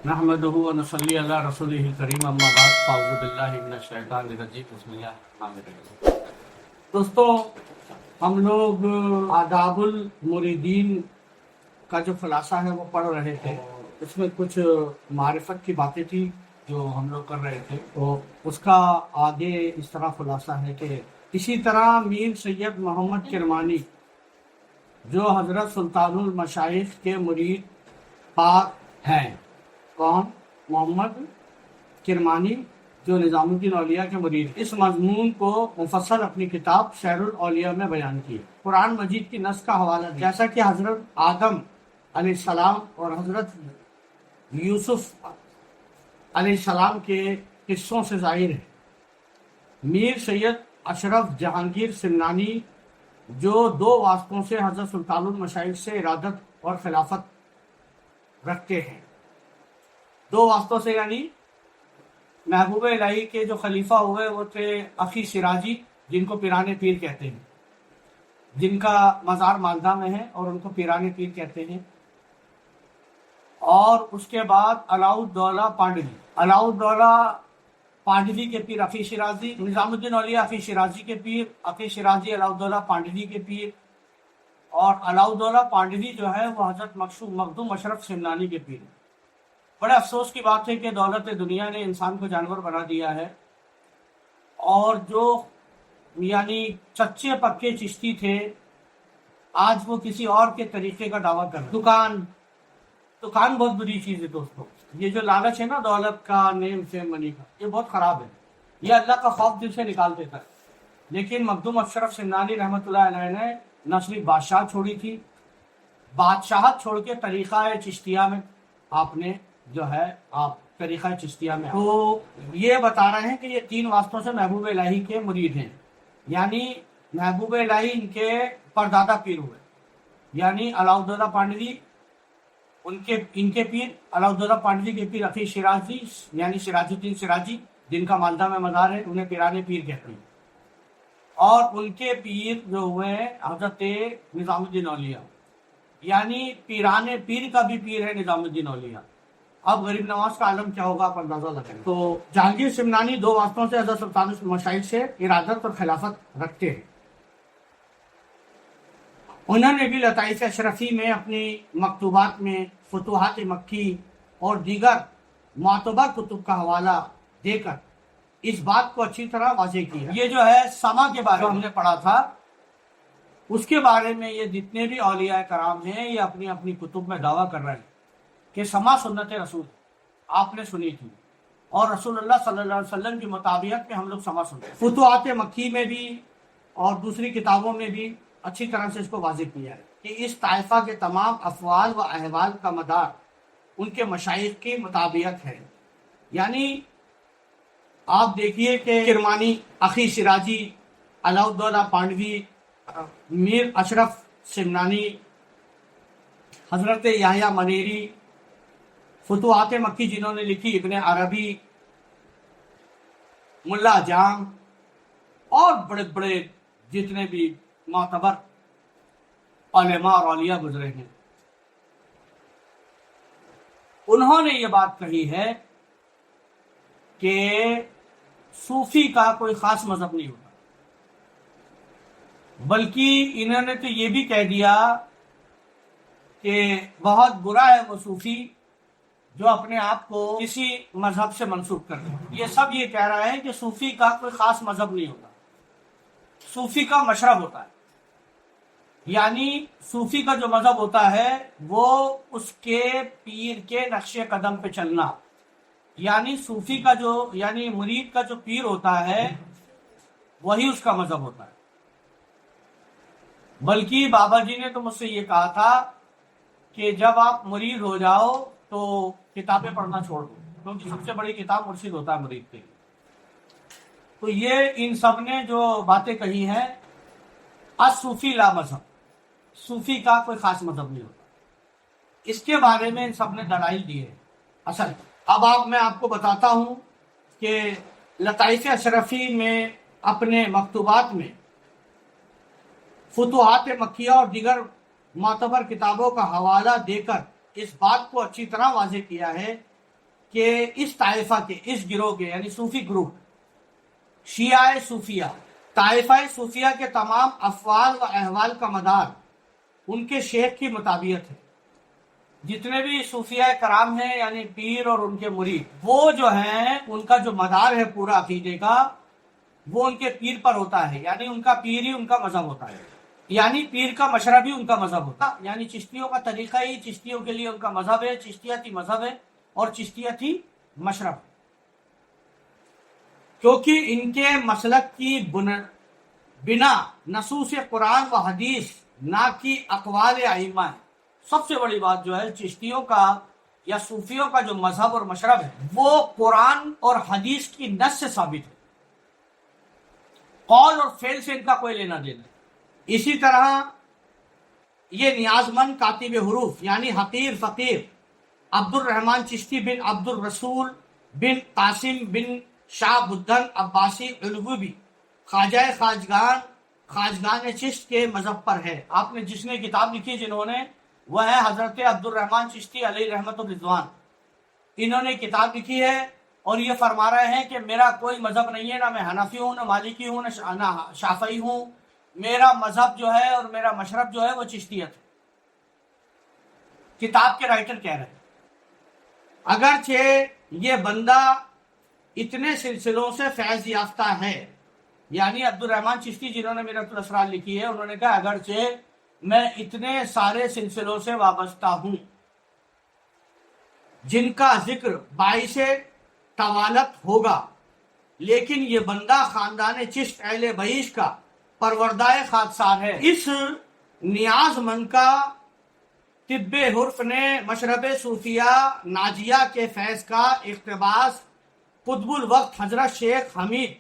نحمدہ و نصلی علی رسولہ الکریم اما بعد فاعوذ باللہ من الشیطان الرجیم بسم اللہ الرحمن الرحیم۔ دوستو، ہم لوگ آداب المریدین کا جو خلاصہ ہے وہ پڑھ رہے تھے۔ اس میں کچھ معرفت کی باتیں تھی جو ہم لوگ کر رہے تھے، تو اس کا آگے اس طرح خلاصہ ہے کہ اسی طرح میر سید محمد کرمانی جو حضرت سلطان المشائخ کے مرید پاک ہیں۔ کون؟ محمد کرمانی جو نظام الدین اولیاء کے مرید۔ اس مضمون کو مفصل اپنی کتاب سیر الاولیاء میں بیان کیا۔ قرآن مجید کی نص کا حوالہ جیسا کہ حضرت آدم علیہ السلام اور حضرت یوسف علیہ السلام کے قصوں سے ظاہر ہے۔ میر سید اشرف جہانگیر سمنانی جو دو واسطوں سے حضرت سلطان المشائخ سے ارادت اور خلافت رکھتے ہیں۔ دو واسطوں سے یعنی محبوب الہی کے جو خلیفہ ہوئے وہ تھے اخی سراجی، جن کو پیران پیر کہتے ہیں، جن کا مزار مالدہ میں ہے اور ان کو پیران پیر کہتے ہیں۔ اور اس کے بعد علاء الدولہ پانڈلی، علاء الدولہ پانڈلی کے پیر اخی شیرازی، نظام الدین اولیاء اخی شیرازی کے پیر، اخی شیرازی علاء الدولہ پانڈلی کے پیر، اور علاء الدولہ پانڈلی جو ہے وہ حضرت مخدوم اشرف سمنانی کے پیر ہیں۔ بڑے افسوس کی بات ہے کہ دولت دنیا نے انسان کو جانور بنا دیا ہے، اور جو یعنی چچے پکے چشتی تھے آج وہ کسی اور کے طریقے کا دعویٰ کر رہے ہیں۔ دکان بہت بری چیز ہے دوستو۔ یہ جو لالچ ہے نا دولت کا، نیم فیم منی کا، یہ بہت خراب ہے۔ یہ اللہ کا خوف دل سے نکال دیتا ہے۔ لیکن مخدوم اشرف سمنانی رحمۃ اللہ علیہ نے نہ صرف بادشاہ چھوڑی تھی، بادشاہت چھوڑ کے طریقہ چشتیہ میں آپ نے جو ہے آپ طریقہ چشتیہ میں تو یہ بتا رہے ہیں کہ یہ تین واسطوں سے محبوب الہی کے مرید ہیں، یعنی محبوب الہی ان کے پردادا پیر ہوئے، یعنی علاء الدولہ پانڈلی ان کے پیر، علاء الدولہ پانڈلی کے پیر اخی شیرازی یعنی سراج الدین سراجی، جن کا مالدہ میں مزار ہے، انہیں پیران پیر کہتے ہیں، اور ان کے پیر جو ہوئے حضرت نظام الدین اولیاء، یعنی پیران پیر کا بھی پیر ہے نظام الدین اولیاء۔ اب غریب نواز کا عالم کیا ہوگا آپ اندازہ لگائیں۔ تو جہانگیر سمنانی دو واسطوں سے حضرت سلطان المشائخ سے ارادت اور خلافت رکھتے ہیں۔ انہوں نے بھی لطائف اشرفی میں اپنی مکتوبات میں فتوحات مکی اور دیگر معتبر کتب کا حوالہ دے کر اس بات کو اچھی طرح واضح کیا۔ یہ جو ہے سما کے بارے میں ہم نے پڑھا تھا، اس کے بارے میں یہ جتنے بھی اولیاء کرام ہیں یہ اپنی اپنی کتب میں دعویٰ کر رہے ہیں کہ سما سنت رسول آپ نے سنی تھی، اور رسول اللہ صلی اللہ علیہ وسلم کی مطابقت میں ہم لوگ سما سنتے ہیں۔ فتوحات مکی میں بھی اور دوسری کتابوں میں بھی اچھی طرح سے اس کو واضح کیا ہے کہ اس طائفہ کے تمام افعال و احوال کا مدار ان کے مشائخ کی مطابقت ہے۔ یعنی آپ دیکھیے کہ کرمانی، اخی سراجی، علاء الدولہ پانڈوی، میر اشرف سمنانی، حضرت یحییٰ منیری، فتوحات مکی جنہوں نے لکھی ابن عربی، ملا جام، اور بڑے بڑے جتنے بھی معتبر علماء اور اولیاء گزرے ہیں، انہوں نے یہ بات کہی ہے کہ صوفی کا کوئی خاص مذہب نہیں ہوتا، بلکہ انہوں نے تو یہ بھی کہہ دیا کہ بہت برا ہے وہ صوفی جو اپنے آپ کو کسی مذہب سے منسوب کرتے ہیں۔ یہ سب یہ کہہ رہا ہے کہ صوفی کا کوئی خاص مذہب نہیں ہوتا، صوفی کا مشرب ہوتا ہے، یعنی صوفی کا جو مذہب ہوتا ہے وہ اس کے پیر کے نقش قدم پہ چلنا، یعنی صوفی کا جو یعنی مرید کا جو پیر ہوتا ہے وہی اس کا مذہب ہوتا ہے۔ بلکہ بابا جی نے تو مجھ سے یہ کہا تھا کہ جب آپ مرید ہو جاؤ تو کتابیں پڑھنا چھوڑ دو، کیونکہ سب سے بڑی کتاب مرشد ہوتا ہے مرید کے لیے۔ تو یہ ان سب نے جو باتیں کہی ہیں، الصوفی لا مذہب، صوفی کا کوئی خاص مذہب نہیں ہوتا، اس کے بارے میں ان سب نے دلائل دی ہے۔ اصل اب میں آپ کو بتاتا ہوں کہ لطائف اشرفی میں اپنے مکتوبات میں فتوحات مکیہ اور دیگر معتبر کتابوں کا حوالہ دے کر اس بات کو اچھی طرح واضح کیا ہے کہ اس طائفہ کے، اس گروہ کے یعنی صوفی گروپ، شیعہ صوفیہ، طائفہ صوفیہ کے تمام افعال و احوال کا مدار ان کے شیخ کی مطابقت ہے۔ جتنے بھی صوفیہ کرام ہیں یعنی پیر اور ان کے مرید، وہ جو ہیں ان کا جو مدار ہے پورا عقیدے کا، وہ ان کے پیر پر ہوتا ہے، یعنی ان کا پیر ہی ان کا مذہب ہوتا ہے، یعنی پیر کا مشرب ہی ان کا مذہب ہوتا ہے، یعنی چشتیوں کا طریقہ ہی چشتیوں کے لیے ان کا مذہب ہے، چشتیت ہی مذہب ہے اور چشتیت ہی مشرب ہے، کیونکہ ان کے مسلک کی بنا نصوص قرآن و حدیث نہ کی اقوال ائمہ ہے۔ سب سے بڑی بات جو ہے چشتیوں کا یا صوفیوں کا جو مذہب اور مشرب ہے وہ قرآن اور حدیث کی نص سے ثابت ہے، قول اور فعل سے ان کا کوئی لینا دینا۔ اسی طرح یہ نیاز مند کاتب حروف یعنی حقیر فقیر عبد الرحمن چشتی بن عبد الرسول بن قاسم بن شاہ بدن عباسی علوی خواجہ خواجگان چشت کے مذہب پر ہے۔ آپ نے جس نے کتاب لکھی جنہوں نے، وہ ہے حضرت عبد الرحمن چشتی علیہ رحمت الرضوان۔ انہوں نے کتاب لکھی ہے اور یہ فرما رہے ہیں کہ میرا کوئی مذہب نہیں ہے، نہ میں حنفی ہوں، نہ مالکی ہوں، نہ شافعی ہوں، میرا مذہب جو ہے اور میرا مشرب جو ہے وہ چشتیت ہے۔ کتاب کے رائٹر کہہ رہے ہیں اگرچہ یہ بندہ اتنے سلسلوں سے فیض یافتہ ہے، یعنی عبد الرحمن چشتی جنہوں نے میرۃ الاسرار لکھی ہے، انہوں نے کہا اگرچہ میں اتنے سارے سلسلوں سے وابستہ ہوں جن کا ذکر باعث طوالت ہوگا، لیکن یہ بندہ خاندان چشت اہل بعیش کا پروردہ خاکسار ہے۔ اس نیاز مند کا طب حرف نے مشرب صوفیہ ناجیہ کے فیض کا اقتباس قطب الوقت حضرت شیخ حمید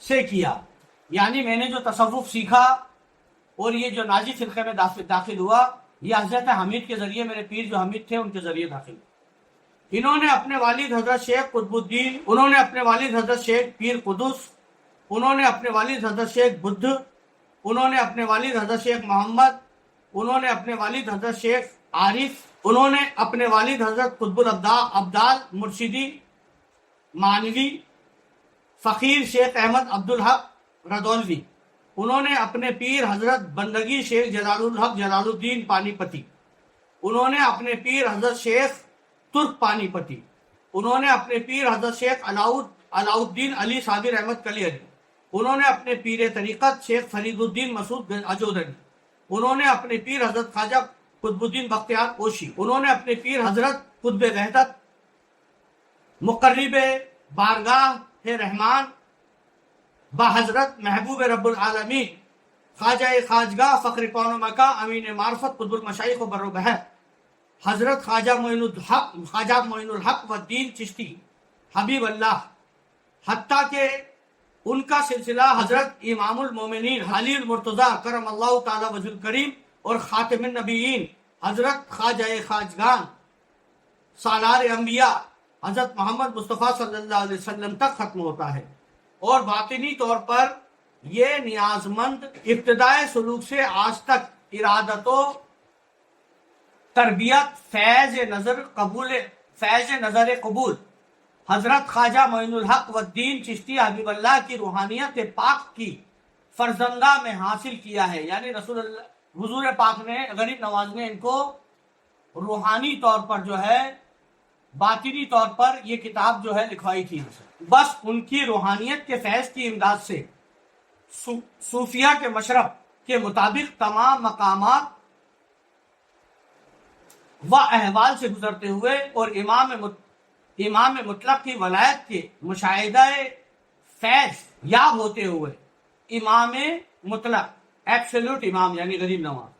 سے کیا، یعنی میں نے جو تصوف سیکھا اور یہ جو ناجی فرقے میں داخل ہوا، یہ حضرت حمید کے ذریعے، میرے پیر جو حمید تھے ان کے ذریعے داخل ہوا۔ انہوں نے اپنے والد حضرت شیخ قطب الدین، انہوں نے اپنے والد حضرت شیخ پیر قدس، انہوں نے اپنے والد حضرت شیخ بدھ، انہوں نے اپنے والد حضرت شیخ محمد، انہوں نے اپنے والد حضرت شیخ عارف، انہوں نے اپنے والد حضرت قطب الابدال مرشدی مانوی فقیر شیخ احمد عبدالحق رضولوی، انہوں نے اپنے پیر حضرت بندگی شیخ جلال الحق جلال الدین پانی پتی، انہوں نے اپنے پیر حضرت شیخ ترک پانی پتی، انہوں نے اپنے پیر حضرت شیخ علاؤ الدین علی صابر احمد کلی علی، انہوں نے اپنے پیر طریقت شیخ فرید الدین مسعود اجودری، انہوں نے اپنے پیر حضرت خواجہ قطب الدین بختیار اوشی، انہوں نے اپنے پیر حضرت قطب وحدت مقرب بارگاہ رحمان با حضرت محبوب رب العالمین خواجہ خواجگاہ فخر کون و مکہ امین معرفت قطب المشائخ و بر و بحر حضرت خواجہ معین الحق و الدین چشتی حبیب اللہ، حتیٰ کہ ان کا سلسلہ حضرت امام المومنین حلی المرتضیٰ کرم اللہ تعالی وجہ الکریم اور خاتم النبیین حضرت خواجہ خواجگان سالار انبیاء حضرت محمد مصطفیٰ صلی اللہ علیہ وسلم تک ختم ہوتا ہے، اور باطنی طور پر یہ نیاز مند ابتدائے سلوک سے آج تک ارادت و تربیت فیض نظر قبول حضرت خواجہ معین الحق والدین چشتی حبیب اللہ کی روحانیت پاک کی فرزندہ میں حاصل کیا ہے، یعنی حضور پاک نے، غریب نواز نے ان کو روحانی طور پر جو ہے، باطنی طور پر یہ کتاب جو ہے لکھوائی تھی۔ بس ان کی روحانیت کے فیض کی امداد سے صوفیہ کے مشرب کے مطابق تمام مقامات و احوال سے گزرتے ہوئے اور امام مطلق کی ولایت کے مشاہدہ فیض یاب ہوتے ہوئے امام مطلق ایبسولوٹ امام یعنی غریب نواز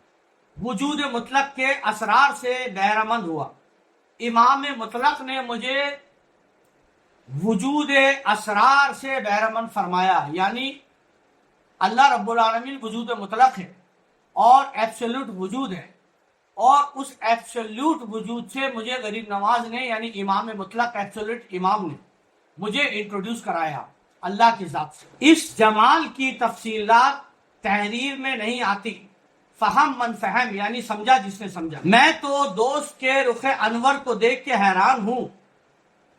وجود مطلق کے اسرار سے بہرہ مند ہوا۔ امام مطلق نے مجھے وجود اسرار سے بہرہ مند فرمایا، یعنی اللہ رب العالمین وجود مطلق ہے اور ایبسولوٹ وجود ہے، اور اس ایبسولوٹ وجود سے مجھے غریب نواز نے یعنی امام مطلق ایبسولوٹ امام نے مجھے انٹروڈیوس کرایا اللہ کی ذات سے۔ اس جمال کی تفصیلات تحریر میں نہیں آتی، فہم من فہم یعنی سمجھا جس نے سمجھا۔ میں تو دوست کے رخ انور کو دیکھ کے حیران ہوں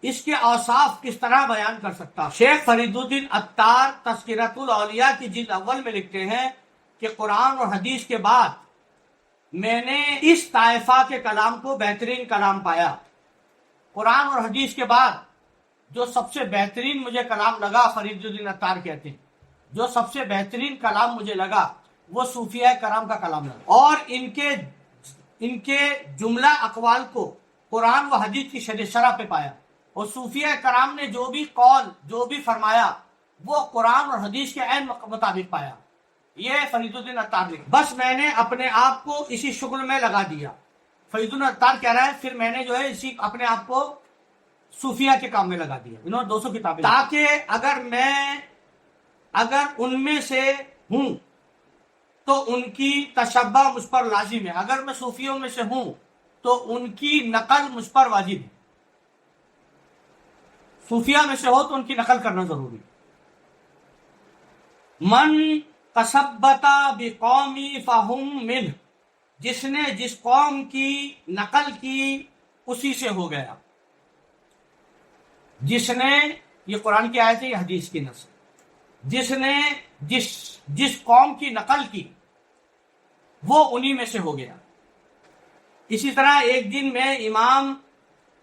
اس کے اوصاف کس طرح بیان کر سکتا. شیخ فرید الدین عطار تذکرۃ الاولیاء کی جلد اول میں لکھتے ہیں کہ قرآن اور حدیث کے بعد میں نے اس طائفہ کے کلام کو بہترین کلام پایا. قرآن اور حدیث کے بعد جو سب سے بہترین مجھے کلام لگا، فرید الدین عطار کہتے ہیں، جو سب سے بہترین کلام مجھے لگا وہ صوفیہ کرام کا کلام لگا، اور ان کے جملہ اقوال کو قرآن و حدیث کی شرح پہ پایا، اور صوفیہ کرام نے جو بھی قول جو بھی فرمایا وہ قرآن اور حدیث کے عین مطابق پایا. یہ فرید الدین عطار نے، بس میں نے اپنے آپ کو اسی شغل میں لگا دیا. فرید الدین عطار کہہ رہا ہے پھر میں نے جو ہے اسی اپنے آپ کو صوفیہ کے کام میں لگا دیا. انہوں نے 200 کتابیں، تاکہ اگر ان میں سے ہوں تو ان کی تشبہ مجھ پر لازم ہے، اگر میں صوفیوں میں سے ہوں تو ان کی نقل مجھ پر واجب ہے. صوفیہ میں سے ہو تو ان کی نقل کرنا ضروری. من تثبت بقومی فہم منہ، جس نے جس قوم کی نقل کی اسی سے ہو گیا. جس نے، یہ قرآن کی آیت ہے، یہ حدیث کی نص، جس نے جس قوم کی نقل کی وہ انہی میں سے ہو گیا. اسی طرح ایک دن میں امام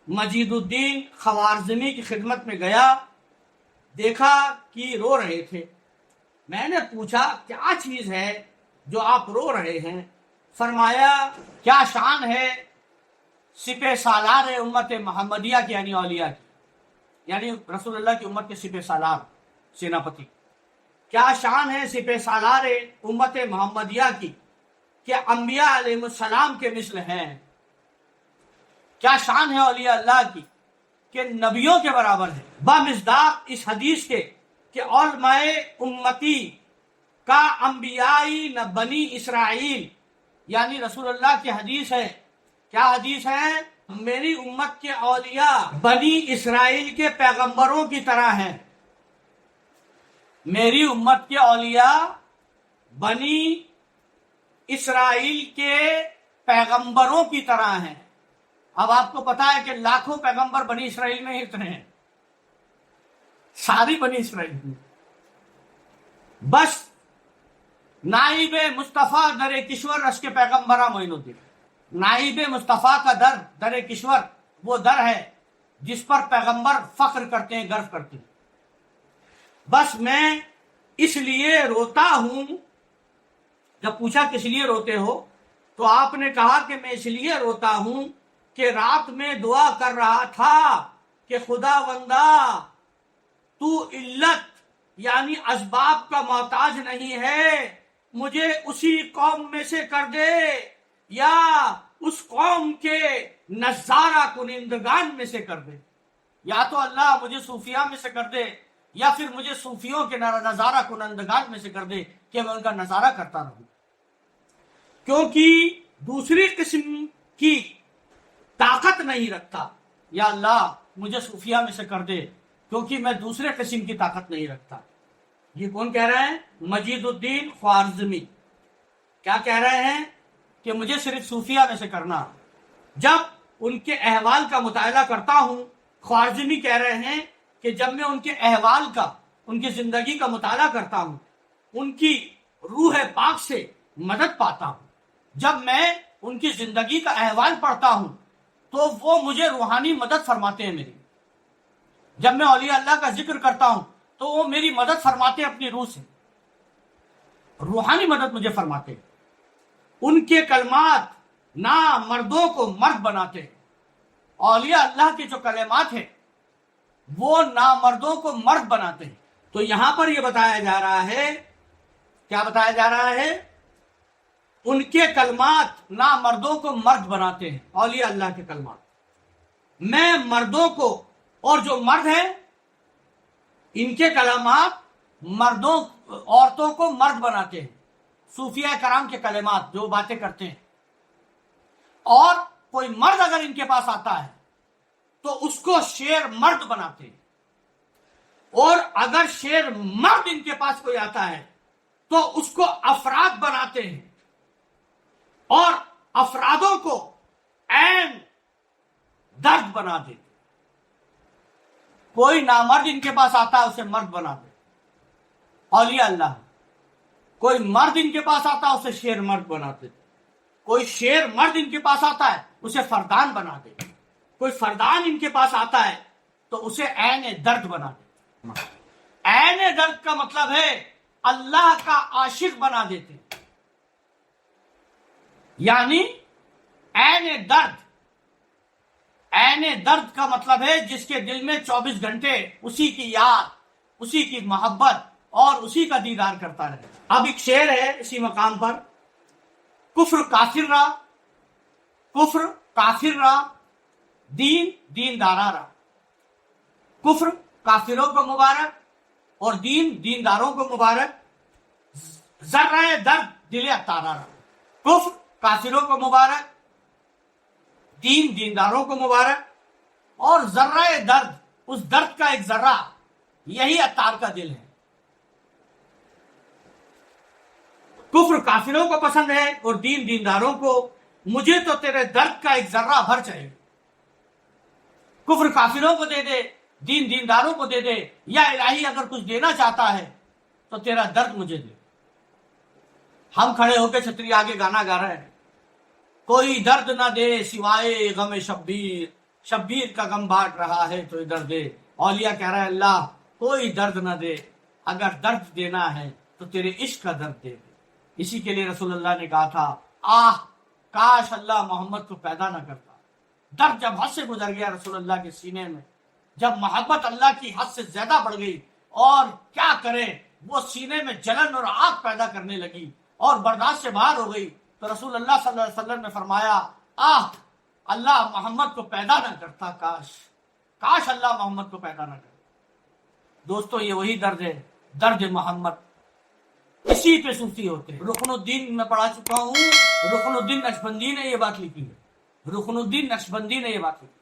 مجید الدین خوارزمی کی خدمت میں گیا، دیکھا کہ رو رہے تھے. میں نے پوچھا کیا چیز ہے جو آپ رو رہے ہیں؟ فرمایا کیا شان ہے سپہ سالار امت محمدیہ کی، یعنی اولیاء کی، یعنی رسول اللہ کی امت کے سپہ سالار سیناپتی، کیا شان ہے سپہ سالار امت محمدیہ کی کہ انبیاء علیہ السلام کے مثل ہیں. کیا شان ہے اولیاء اللہ کی کہ نبیوں کے برابر ہے. بمصداق اس حدیث کے کہ علماء امتی کا انبیائی نہ بنی اسرائیل، یعنی رسول اللہ کی حدیث ہے. کیا حدیث ہے؟ میری امت کے اولیاء بنی اسرائیل کے پیغمبروں کی طرح ہیں. میری امت کے اولیاء بنی اسرائیل کے پیغمبروں کی طرح ہیں. اب آپ کو پتا ہے کہ لاکھوں پیغمبر بنی اسرائیل میں ہی اتنے ہیں، ساری بنی اسرائیل میں. بس نائب مصطفیٰ در کشور رش کے پیغمبرہ معین الدین، نائب مصطفیٰ کا در کشور وہ در ہے جس پر پیغمبر فخر کرتے ہیں، گرو کرتے ہیں. بس میں اس لیے روتا ہوں. جب پوچھا کس لیے روتے ہو تو آپ نے کہا کہ میں اس لیے روتا ہوں کہ رات میں دعا کر رہا تھا کہ خدا بندہ تو علت یعنی اسباب کا محتاج نہیں ہے، مجھے اسی قوم میں سے کر دے یا اس قوم کے نظارہ کنندگان میں سے کر دے. یا تو اللہ مجھے صوفیہ میں سے کر دے یا پھر مجھے صوفیوں کے نظارہ کنندگان میں سے کر دے کہ میں ان کا نظارہ کرتا رہوں. کیونکہ دوسری قسم کی طاقت نہیں رکھتا. یا اللہ مجھے صوفیہ میں سے کر دے کیونکہ میں دوسرے قسم کی طاقت نہیں رکھتا. یہ کون کہہ رہے ہیں؟ مجید الدین خوارزمی. کیا کہہ رہے ہیں؟ کہ مجھے صرف صوفیہ میں سے کرنا. جب ان کے احوال کا مطالعہ کرتا ہوں، خوارزمی کہہ رہے ہیں کہ جب میں ان کے احوال کا، ان کی زندگی کا مطالعہ کرتا ہوں، ان کی روح پاک سے مدد پاتا ہوں. جب میں ان کی زندگی کا احوال پڑھتا ہوں تو وہ مجھے روحانی مدد فرماتے ہیں میری. جب میں اولیاء اللہ کا ذکر کرتا ہوں تو وہ میری مدد فرماتے ہیں اپنی روح سے، روحانی مدد مجھے فرماتے ہیں. ان کے کلمات نہ مردوں کو مرد بناتے ہیں. اولیاء اللہ کے جو کلمات ہیں وہ نامردوں کو مرد بناتے ہیں. تو یہاں پر یہ بتایا جا رہا ہے، کیا بتایا جا رہا ہے؟ ان کے کلمات نامردوں کو مرد بناتے ہیں. اولیاء اللہ کے کلمات میں مردوں کو، اور جو مرد ہیں ان کے کلمات مردوں عورتوں کو مرد بناتے ہیں. صوفیہ کرام کے کلمات جو باتیں کرتے ہیں، اور کوئی مرد اگر ان کے پاس آتا ہے تو اس کو شیر مرد بناتے ہیں، اور اگر شیر مرد ان کے پاس کوئی آتا ہے تو اس کو افراد بناتے ہیں، اور افرادوں کو عین درد بنا دیتے. کوئی نامرد ان کے پاس آتا ہے اسے مرد بنا دے، اولیاء اللہ۔ کوئی مرد ان کے پاس آتا ہے اسے شیر مرد بنا دے، کوئی شیر مرد ان کے پاس آتا ہے اسے فردان بنا دے، کوئی فردان ان کے پاس آتا ہے تو اسے عین درد بنا دے۔ عین درد کا مطلب ہے اللہ کا عاشق بنا دیتے، یعنی عین درد۔ عین درد کا مطلب ہے جس کے دل میں 24 گھنٹے اسی کی یاد، اسی کی محبت اور اسی کا دیدار کرتا رہے۔ اب ایک شعر ہے اسی مقام پر، کفر کافر را، کفر کافر را، دین دیندارا را۔ کفر کافروں کو مبارک اور دین دینداروں کو مبارک، ذرہ درد دل اتارا را۔ کفر کافروں کو مبارک، دین دینداروں کو مبارک، اور ذرہ درد، اس درد کا ایک ذرہ یہی عطار کا دل ہے۔ کفر کافروں کو پسند ہے اور دین دینداروں کو، مجھے تو تیرے درد کا ایک ذرہ بھر چاہیے۔ کفر کافروں کو دے دے، دین دینداروں کو دے دے، یا الہی اگر کچھ دینا چاہتا ہے تو تیرا درد مجھے دے۔ ہم کھڑے ہو کے چھتری آگے گانا گا رہے ہیں، کوئی درد نہ دے سوائے غم شبیر، شبیر کا غم بانٹ رہا ہے تو ادھر دے۔ اولیاء کہہ رہا ہے اللہ کوئی درد نہ دے، اگر درد دینا ہے تو تیرے عشق کا درد دے۔ اسی کے لیے رسول اللہ نے کہا تھا آہ کاش اللہ محمد کو پیدا نہ کرتا۔ درد جب حد سے گزر گیا رسول اللہ کے سینے میں، جب محبت اللہ کی حد سے زیادہ بڑھ گئی، اور کیا کرے وہ سینے میں جلن اور آگ پیدا کرنے لگی اور برداشت سے باہر ہو گئی، تو رسول اللہ صلی اللہ علیہ وسلم نے فرمایا آہ اللہ محمد کو پیدا نہ کرتا، کاش اللہ محمد کو پیدا نہ کرتا۔ دوستو یہ وہی درد ہے، درد محمد، اسی پہ صوفی ہوتے ہیں۔ رکن الدین میں پڑھا چکا ہوں، رکن الدین نقشبندی نے یہ بات لکھی ہے، رکن الدین نقشبندی نے یہ بات لکھی ہے۔